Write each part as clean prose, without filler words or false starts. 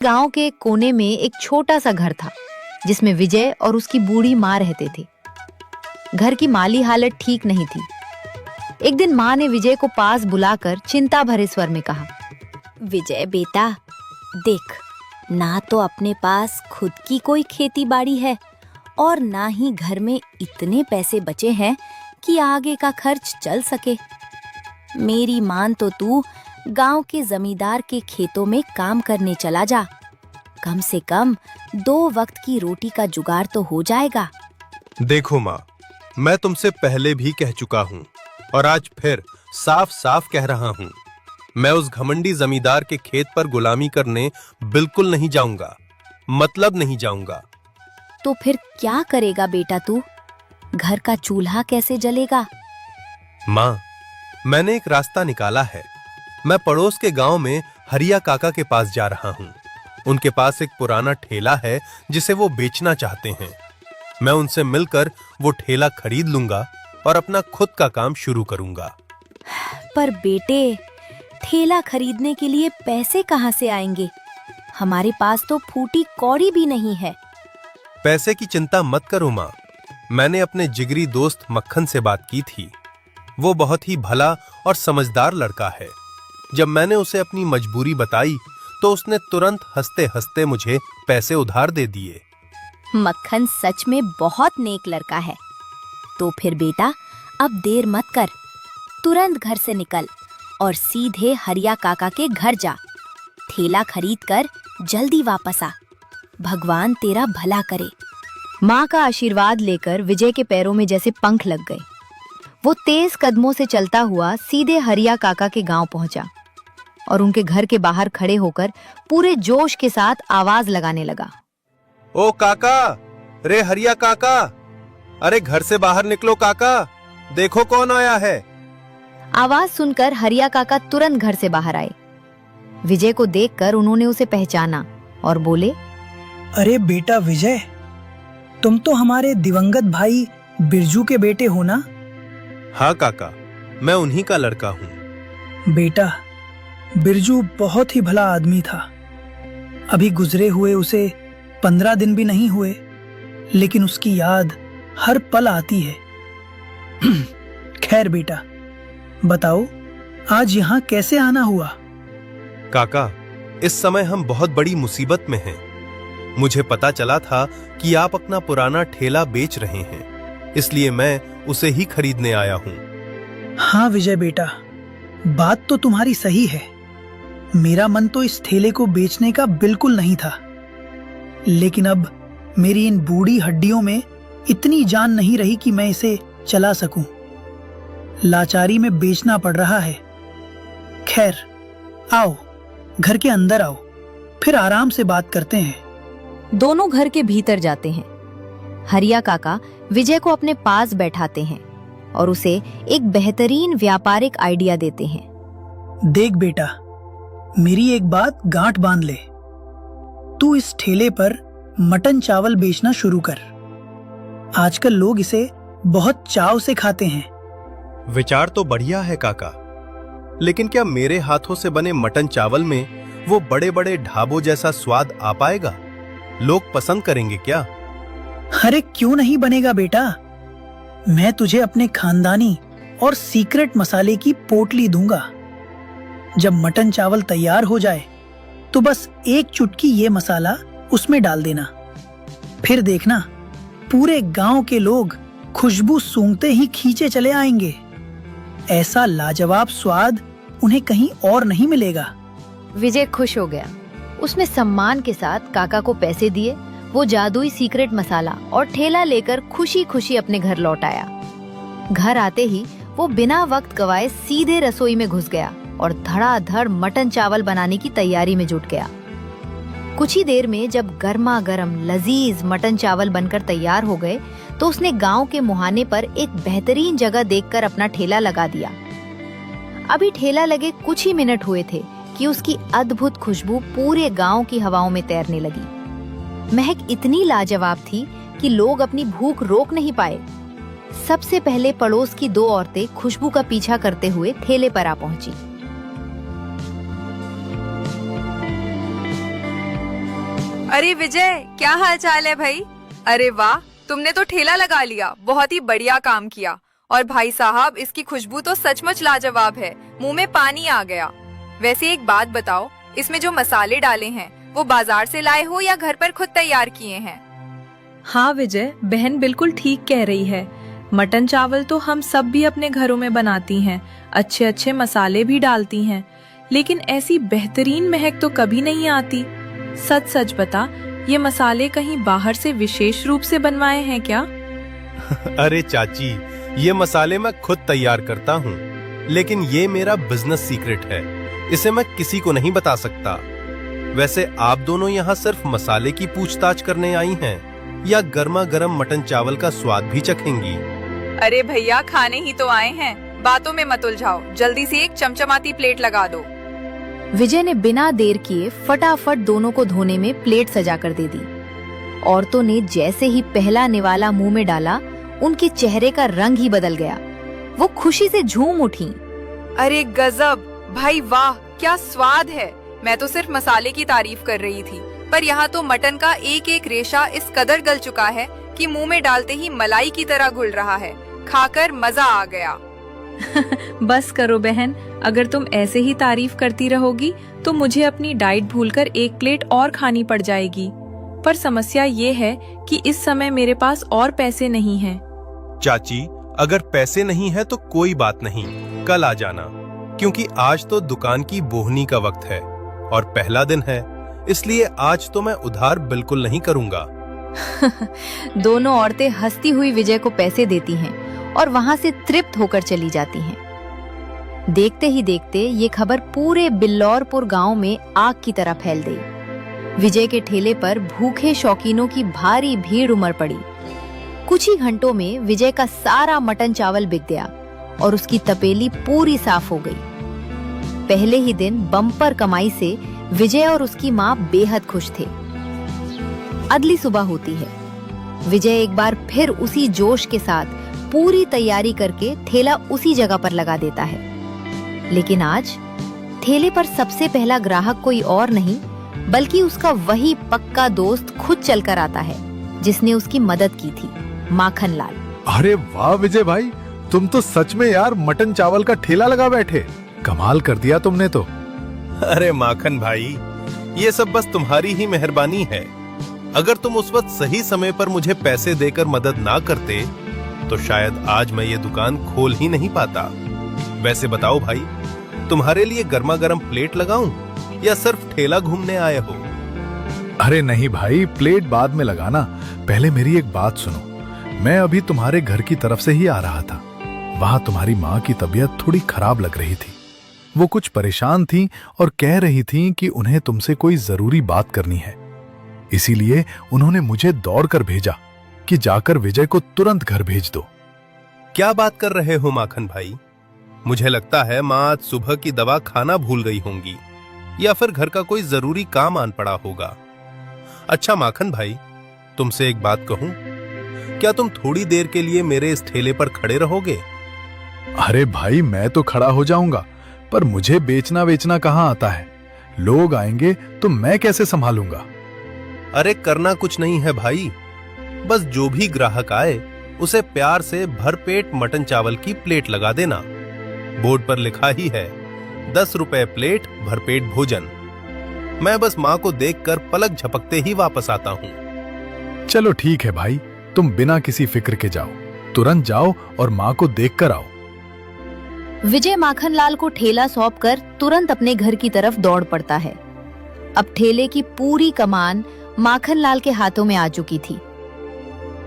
गांव के एक कोने में एक छोटा सा घर था जिसमें विजय और उसकी बूढ़ी माँ रहते थे। घर की माली हालत ठीक नहीं थी। एक दिन माँ ने विजय को पास बुलाकर चिंता भरे स्वर में कहा, विजय बेटा, देख, ना तो अपने पास खुद की कोई खेती बाड़ी है और ना ही घर में इतने पैसे बचे हैं कि आगे का खर्च चल सके। मेरी मान तो तू गांव के जमींदार के खेतों में काम करने चला जा। कम से कम 2 वक्त की रोटी का जुगाड़ तो हो जाएगा। देखो माँ, मैं तुमसे पहले भी कह चुका हूँ और आज फिर साफ साफ कह रहा हूँ, मैं उस घमंडी जमींदार के खेत पर गुलामी करने बिल्कुल नहीं जाऊंगा, मतलब नहीं जाऊंगा। तो फिर क्या करेगा बेटा तू? घर का चूल्हा कैसे जलेगा? माँ, मैंने एक रास्ता निकाला है। मैं पड़ोस के गांव में हरिया काका के पास जा रहा हूँ। उनके पास एक पुराना ठेला है जिसे वो बेचना चाहते हैं। मैं उनसे मिलकर वो ठेला खरीद लूंगा और अपना खुद का काम शुरू करूंगा। पर बेटे, ठेला खरीदने के लिए पैसे कहाँ से आएंगे? हमारे पास तो फूटी कौड़ी भी नहीं है। पैसे की चिंता मत करो माँ, मैंने अपने जिगरी दोस्त मक्खन से बात की थी। वो बहुत ही भला और समझदार लड़का है। जब मैंने उसे अपनी मजबूरी बताई तो उसने तुरंत हंसते हंसते मुझे पैसे उधार दे दिए। मक्खन सच में बहुत नेक लड़का है। तो फिर बेटा, अब देर मत कर, तुरंत घर से निकल और सीधे हरिया काका के घर जा। ठेला खरीद कर जल्दी वापस आ। भगवान तेरा भला करे। माँ का आशीर्वाद लेकर विजय के पैरों में जैसे पंख लग गए। वो तेज कदमों से चलता हुआ सीधे हरिया काका के गांव पहुंचा और उनके घर के बाहर खड़े होकर पूरे जोश के साथ आवाज लगाने लगा, ओ काका, रे हरिया काका, अरे घर से बाहर निकलो काका, देखो कौन आया है। आवाज सुनकर हरिया काका तुरंत घर से बाहर आए। विजय को देखकर उन्होंने उसे पहचाना और बोले, अरे बेटा विजय, तुम तो हमारे दिवंगत भाई बिरजू के बेटे हो ना? हाँ काका, मैं उन्हीं का लड़का हूँ। बेटा, बिरजू बहुत ही भला आदमी था। अभी गुजरे हुए उसे 15 दिन भी नहीं हुए, लेकिन उसकी याद हर पल आती है। खैर बेटा, बताओ आज यहाँ कैसे आना हुआ? काका, इस समय हम बहुत बड़ी मुसीबत में हैं। मुझे पता चला था कि आप अपना पुराना ठेला बेच रहे हैं, इसलिए मैं उसे ही खरीदने आया हूँ। हाँ विजय बेटा, बात तो तुम्हारी सही है। मेरा मन तो इस ठेले को बेचने का बिल्कुल नहीं था, लेकिन अब मेरी इन बूढ़ी हड्डियों में इतनी जान नहीं रही कि मैं इसे चला सकूं। लाचारी में बेचना पड़ रहा है। खैर, आओ घर के अंदर आओ, फिर आराम से बात करते हैं। दोनों घर के भीतर जाते हैं। हरिया काका विजय को अपने पास बैठाते हैं और उसे एक बेहतरीन व्यापारिक आइडिया देते हैं। देख बेटा, मेरी एक बात गांठ बांध ले। तू इस ठेले पर मटन चावल बेचना शुरू कर। आजकल लोग इसे बहुत चाव से खाते हैं। विचार तो बढ़िया है काका, लेकिन क्या मेरे हाथों से बने मटन चावल में वो बड़े बड़े ढाबों जैसा स्वाद आ पाएगा? लोग पसंद करेंगे क्या? अरे क्यों नहीं बनेगा बेटा, मैं तुझे अपने खानदानी और सीक्रेट मसाले की पोटली दूंगा। जब मटन चावल तैयार हो जाए तो बस एक चुटकी ये मसाला उसमें डाल देना। फिर देखना, पूरे गांव के लोग खुशबू सूंघते ही खींचे चले आएंगे। ऐसा लाजवाब स्वाद उन्हें कहीं और नहीं मिलेगा। विजय खुश हो गया। उसने सम्मान के साथ काका को पैसे दिए। वो जादुई सीक्रेट मसाला और ठेला लेकर खुशी खुशी अपने घर लौट आया। घर आते ही वो बिना वक्त गवाए सीधे रसोई में घुस गया और धड़ाधड़ मटन चावल बनाने की तैयारी में जुट गया। कुछ ही देर में जब गर्मा गर्म लजीज मटन चावल बनकर तैयार हो गए तो उसने गांव के मुहाने पर एक बेहतरीन जगह देखकर अपना ठेला लगा दिया। अभी ठेला लगे कुछ ही मिनट हुए थे कि उसकी अद्भुत खुशबू पूरे गांव की हवाओं में तैरने लगी। महक इतनी लाजवाब थी कि लोग अपनी भूख रोक नहीं पाए। सबसे पहले पड़ोस की 2 औरतें खुशबू का पीछा करते हुए ठेले पर आ पहुंची। अरे विजय, क्या हाल चाल है भाई? अरे वाह, तुमने तो ठेला लगा लिया, बहुत ही बढ़िया काम किया। और भाई साहब, इसकी खुशबू तो सचमुच लाजवाब है, मुंह में पानी आ गया। वैसे एक बात बताओ, इसमें जो मसाले डाले हैं वो बाजार से लाए हो या घर पर खुद तैयार किए हैं? हाँ विजय, बहन बिल्कुल ठीक कह रही है। मटन चावल तो हम सब भी अपने घरों में बनाती हैं, अच्छे अच्छे मसाले भी डालती हैं, लेकिन ऐसी बेहतरीन महक तो कभी नहीं आती। सच सच बता, ये मसाले कहीं बाहर से विशेष रूप से बनवाए हैं क्या? अरे चाची, ये मसाले मैं खुद तैयार करता हूँ, लेकिन ये मेरा बिजनेस सीक्रेट है, इसे मैं किसी को नहीं बता सकता। वैसे आप दोनों यहाँ सिर्फ मसाले की पूछताछ करने आई हैं या गर्मा गर्म मटन चावल का स्वाद भी चखेंगी? अरे भैया, खाने ही तो आए हैं, बातों में मत उलझाओ, जल्दी से एक चमचमाती प्लेट लगा दो। विजय ने बिना देर किए फटाफट दोनों को धोने में प्लेट सजा कर दे दी। औरतों ने जैसे ही पहला निवाला मुंह में डाला, उनके चेहरे का रंग ही बदल गया। वो खुशी से झूम उठी। अरे गजब भाई, वाह क्या स्वाद है। मैं तो सिर्फ मसाले की तारीफ कर रही थी, पर यहाँ तो मटन का एक एक रेशा इस कदर गल चुका है कि मुंह में डालते ही मलाई की तरह घुल रहा है। खाकर मजा आ गया। बस करो बहन, अगर तुम ऐसे ही तारीफ करती रहोगी तो मुझे अपनी डाइट भूलकर एक प्लेट और खानी पड़ जाएगी। पर समस्या ये है कि इस समय मेरे पास और पैसे नहीं हैं। चाची, अगर पैसे नहीं है तो कोई बात नहीं, कल आ जाना, क्योंकि आज तो दुकान की बोहनी का वक्त है और पहला दिन है, इसलिए आज तो मैं उधार बिल्कुल नहीं करूंगा। दोनों औरतें हंसती हुई विजय को पैसे देती हैं और वहां से तृप्त होकर चली जाती हैं। देखते ही देखते ये खबर पूरे बिल्लौरपुर गांव में आग की तरह फैल गई। विजय के ठेले पर भूखे शौकीनों की भारी भीड़ उमड़ पड़ी। कुछ ही घंटों में विजय का सारा मटन चावल बिक गया और उसकी तपेली पूरी साफ हो गई। पहले ही दिन बम्पर कमाई से विजय और उसकी माँ बेहद खुश थे। अगली सुबह होती है। विजय एक बार फिर उसी जोश के साथ पूरी तैयारी करके ठेला उसी जगह पर लगा देता है। लेकिन आज ठेले पर सबसे पहला ग्राहक कोई और नहीं बल्कि उसका वही पक्का दोस्त खुद चलकर आता है जिसने उसकी मदद की थी, माखन लाल। अरे वाह विजय भाई, तुम तो सच में यार मटन चावल का ठेला लगा बैठे, कमाल कर दिया तुमने तो। अरे माखन भाई, ये सब बस तुम्हारी ही मेहरबानी है। अगर तुम उस वक्त सही समय पर मुझे पैसे देकर मदद ना करते तो शायद आज मैं ये दुकान खोल ही नहीं पाता। वैसे बताओ भाई, तुम्हारे लिए गर्मा गर्म प्लेट लगाऊं या सिर्फ ठेला घूमने आए हो? अरे नहीं भाई, प्लेट बाद में लगाना, पहले मेरी एक बात सुनो। मैं अभी तुम्हारे घर की तरफ से ही आ रहा था। वहां तुम्हारी माँ की तबीयत थोड़ी खराब लग रही थी। वो कुछ परेशान थी और कह रही थी कि उन्हें तुमसे कोई जरूरी बात करनी है। इसीलिए उन्होंने मुझे दौड़कर भेजा कि जाकर विजय को तुरंत घर भेज दो। क्या बात कर रहे हो माखन भाई? मुझे लगता है माँ आज सुबह की दवा खाना भूल गई होंगी या फिर घर का कोई जरूरी काम आन पड़ा होगा। अच्छा माखन भाई, तुमसे एक बात कहूं, क्या तुम थोड़ी देर के लिए मेरे इस ठेले पर खड़े रहोगे? अरे भाई, मैं तो खड़ा हो जाऊंगा, पर मुझे बेचना वेचना कहाँ आता है। लोग आएंगे तो मैं कैसे संभालूंगा? अरे करना कुछ नहीं है भाई, बस जो भी ग्राहक आए उसे प्यार से भरपेट मटन चावल की प्लेट लगा देना। बोर्ड पर लिखा ही है 10 रुपए प्लेट भरपेट भोजन। मैं बस माँ को देखकर पलक झपकते ही वापस आता हूँ। चलो ठीक है भाई, तुम बिना किसी फिक्र के जाओ, तुरंत जाओ और माँ को देखकर आओ। विजय माखनलाल को ठेला सौंपकर तुरंत अपने घर की तरफ दौड़ पड़ता है। अब ठेले की पूरी कमान माखनलाल के हाथों में आ चुकी थी।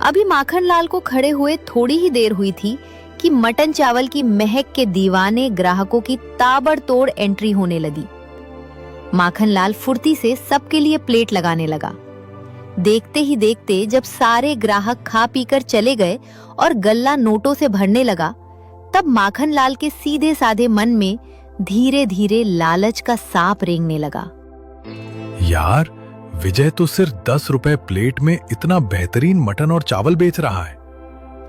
अभी माखनलाल को खड़े हुए थोड़ी ही देर हुई थी कि मटन चावल की महक के दीवाने ग्राहकों की ताबड़तोड़ एंट्री होने लगी। माखनलाल फुर्ती से सबके लिए प्लेट लगाने लगा। देखते ही देखते जब सारे ग्राहक खा पीकर चले गए और गल्ला नोटों से भरने लगा, तब माखनलाल के सीधे साधे मन में धीरे धीरे लालच का सांप रेंगने लगा। यार, विजय तो सिर्फ 10 रुपए प्लेट में इतना बेहतरीन मटन और चावल बेच रहा है।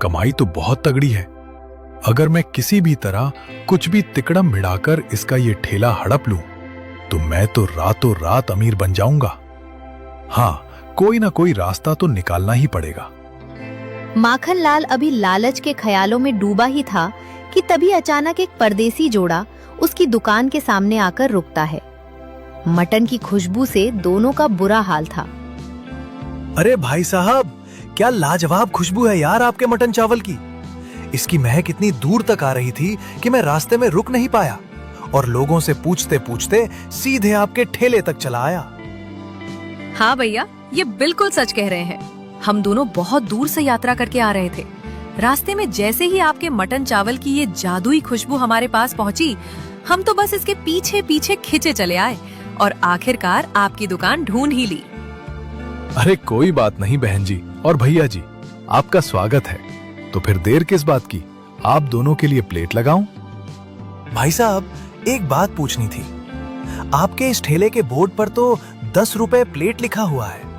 कमाई तो बहुत तगड़ी है। अगर मैं किसी भी तरह कुछ भी तिकड़म भिड़ाकर इसका ये ठेला हड़प लूं, तो मैं तो रातों रात अमीर बन जाऊंगा। हाँ, कोई ना कोई रास्ता तो निकालना ही पड़ेगा। माखनलाल अभी लालच के ख्यालों में डूबा ही था कि तभी अचानक एक परदेसी जोड़ा उसकी दुकान के सामने आकर रुकता है। मटन की खुशबू से दोनों का बुरा हाल था। अरे भाई साहब, क्या लाजवाब खुशबू है यार आपके मटन चावल की। इसकी महक इतनी दूर तक आ रही थी कि मैं रास्ते में रुक नहीं पाया और लोगों से पूछते पूछते सीधे आपके ठेले तक चला आया। हाँ भैया, ये बिल्कुल सच कह रहे हैं। हम दोनों बहुत दूर से यात्रा करके आ रहे थे। रास्ते में जैसे ही आपके मटन चावल की ये जादुई खुशबू हमारे पास पहुंची, हम तो बस इसके पीछे पीछे खिंचे चले आए और आखिरकार आपकी दुकान ढूंढ ही ली। अरे कोई बात नहीं बहन जी और भैया जी, आपका स्वागत है। तो फिर देर किस बात की, आप दोनों के लिए प्लेट लगाऊं? भाई साहब, एक बात पूछनी थी। आपके इस ठेले के बोर्ड पर तो 10 रुपए प्लेट लिखा हुआ है।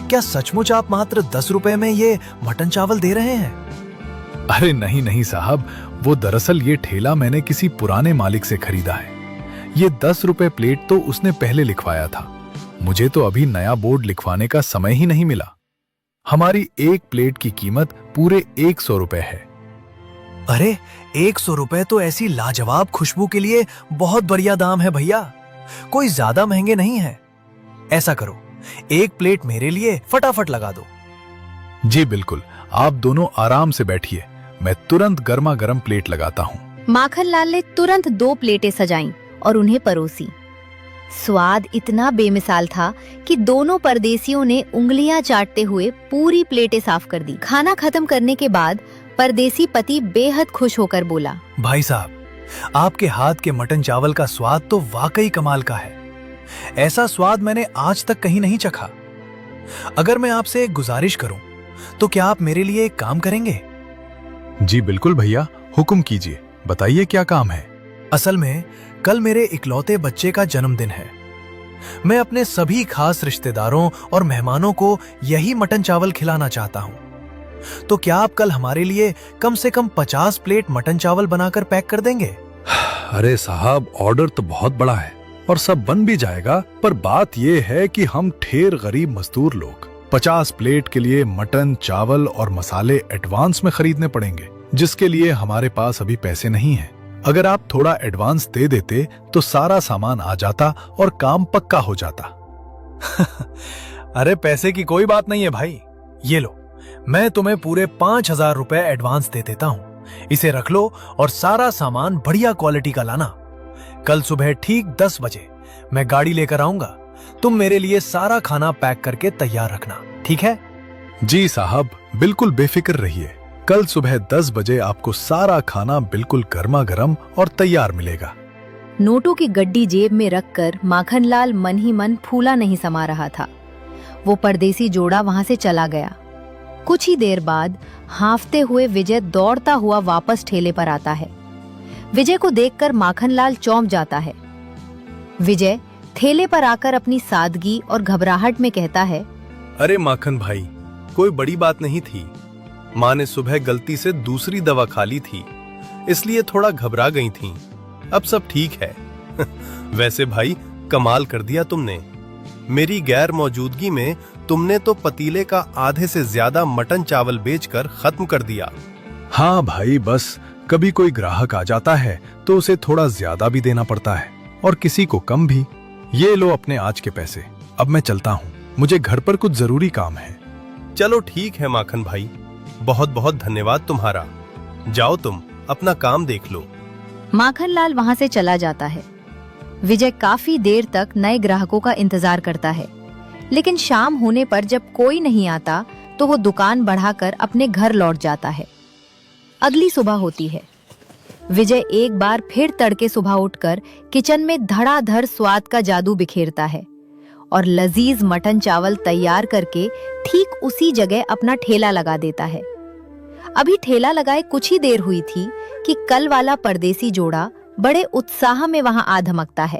क्या सचमुच आप मात्र 10 रुपए में ये मटन चावल दे रहे हैं? अरे नहीं नहीं साहब, वो दरअसल ये ठेला मैंने किसी पुराने मालिक से खरीदा है। ये 10 रुपए प्लेट तो उसने पहले लिखवाया था। मुझे तो अभी नया बोर्ड लिखवाने का समय ही नहीं मिला। हमारी एक प्लेट की कीमत पूरे 100 रुपए है। अरे 100 रुपए तो ऐसी लाजवाब खुशबू के लिए बहुत बढ़िया दाम है भैया। कोई ज्यादा महंगे नहीं है। ऐसा करो, एक प्लेट मेरे लिए फटाफट लगा दो। जी बिल्कुल, आप दोनों आराम से बैठिए, मैं तुरंत गर्मा गर्म प्लेट लगाता हूँ। माखनलाल ने तुरंत 2 प्लेटें सजाईं और उन्हें परोसी। स्वाद इतना बेमिसाल था कि दोनों परदेसियों ने उंगलियां चाटते हुए पूरी प्लेटें साफ कर दी। खाना खत्म करने के बाद परदेसी पति बेहद खुश होकर बोला, भाई साहब, आपके हाथ के मटन चावल का स्वाद तो वाकई कमाल का है। ऐसा स्वाद मैंने आज तक कहीं नहीं चखा। अगर मैं आपसे एक गुजारिश करूं, तो क्या आप मेरे लिए एक काम करेंगे? जी बिल्कुल भैया, हुक्म कीजिए, बताइए क्या काम है। असल में कल मेरे इकलौते बच्चे का जन्मदिन है। मैं अपने सभी खास रिश्तेदारों और मेहमानों को यही मटन चावल खिलाना चाहता हूं। तो क्या आप कल हमारे लिए कम से कम 50 प्लेट मटन चावल बनाकर पैक कर देंगे? अरे साहब, ऑर्डर तो बहुत बड़ा है और सब बन भी जाएगा, पर बात यह है कि हम ढेर गरीब मजदूर लोग 50 प्लेट के लिए मटन चावल और मसाले एडवांस में खरीदने पड़ेंगे, जिसके लिए हमारे पास अभी पैसे नहीं हैं। अगर आप थोड़ा एडवांस दे देते तो सारा सामान आ जाता और काम पक्का हो जाता। अरे पैसे की कोई बात नहीं है भाई, ये लो, मैं तुम्हें पूरे 5000 रुपए एडवांस दे देता हूं। इसे रख लो और सारा सामान बढ़िया क्वालिटी का लाना। कल सुबह ठीक 10 बजे मैं गाड़ी लेकर आऊंगा। तुम मेरे लिए सारा खाना पैक करके तैयार रखना, ठीक है? जी साहब, बिल्कुल बेफिक्र रहिए। कल सुबह 10 बजे आपको सारा खाना बिल्कुल गर्मा गर्म और तैयार मिलेगा। नोटों की गड्डी जेब में रखकर माखनलाल मन ही मन फूला नहीं समा रहा था। वो परदेसी जोड़ा वहां से चला गया। कुछ ही देर बाद हांफते हुए विजय दौड़ता हुआ वापस ठेले पर आता है। विजय को देखकर माखनलाल चौंक जाता है। विजय ठेले पर आकर अपनी सादगी और घबराहट में कहता है, अरे माखन भाई, कोई बड़ी बात नहीं थी। माँ ने सुबह गलती से दूसरी दवा खा ली थी, इसलिए थोड़ा घबरा गई थीं। अब सब ठीक है। वैसे भाई, कमाल कर दिया तुमने। मेरी गैर मौजूदगी में तुमने तो पतीले का आधे से ज्यादा मटन चावल बेचकर खत्म कर दिया। हाँ भाई, बस कभी कोई ग्राहक आ जाता है तो उसे थोड़ा ज्यादा भी देना पड़ता है और किसी को कम भी। ये लो अपने आज के पैसे, अब मैं चलता हूँ, मुझे घर पर कुछ जरूरी काम है। चलो ठीक है माखन भाई, बहुत बहुत धन्यवाद तुम्हारा। जाओ तुम अपना काम देख लो। माखनलाल वहां से चला जाता है। विजय काफी देर तक नए ग्राहकों का इंतजार करता है, लेकिन शाम होने पर जब कोई नहीं आता तो वो दुकान बढ़ाकर अपने घर लौट जाता है। अगली सुबह होती है। विजय एक बार फिर तड़के सुबह उठकर किचन में धड़ाधड़ स्वाद का जादू बिखेरता है और लजीज मटन चावल तैयार करके ठीक उसी जगह अपना ठेला लगा देता है। अभी ठेला लगाए कुछ ही देर हुई थी कि कल वाला परदेसी जोड़ा बड़े उत्साह में वहां आ धमकता है।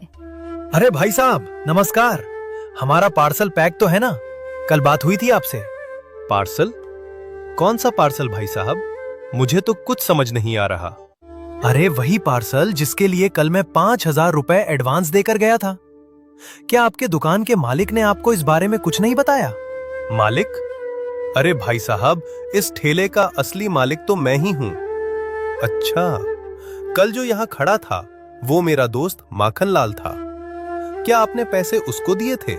अरे भाई साहब, नमस्कार। हमारा पार्सल पैक तो है ना? कल बात हुई थी आपसे। पार्सल? कौन सा पार्सल भाई साहब? मुझे तो कुछ समझ नहीं आ रहा। अरे वही पार्सल जिसके लिए कल मैं 5000 रुपए एडवांस देकर गया था। क्या आपके दुकान के मालिक ने आपको इस बारे में कुछ नहीं बताया? मालिक? अरे भाई साहब, इस ठेले का असली मालिक तो मैं ही हूं। अच्छा, कल जो यहां खड़ा था वो मेरा दोस्त माखन लाल था। क्या आपने पैसे उसको दिए थे?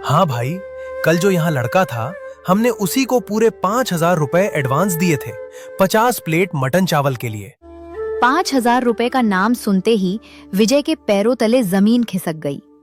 हाँ भाई, कल जो यहाँ लड़का था हमने उसी को पूरे 5,000 रुपए एडवांस दिए थे, 50 प्लेट मटन चावल के लिए। 5,000 रुपए का नाम सुनते ही विजय के पैरों तले जमीन खिसक गई।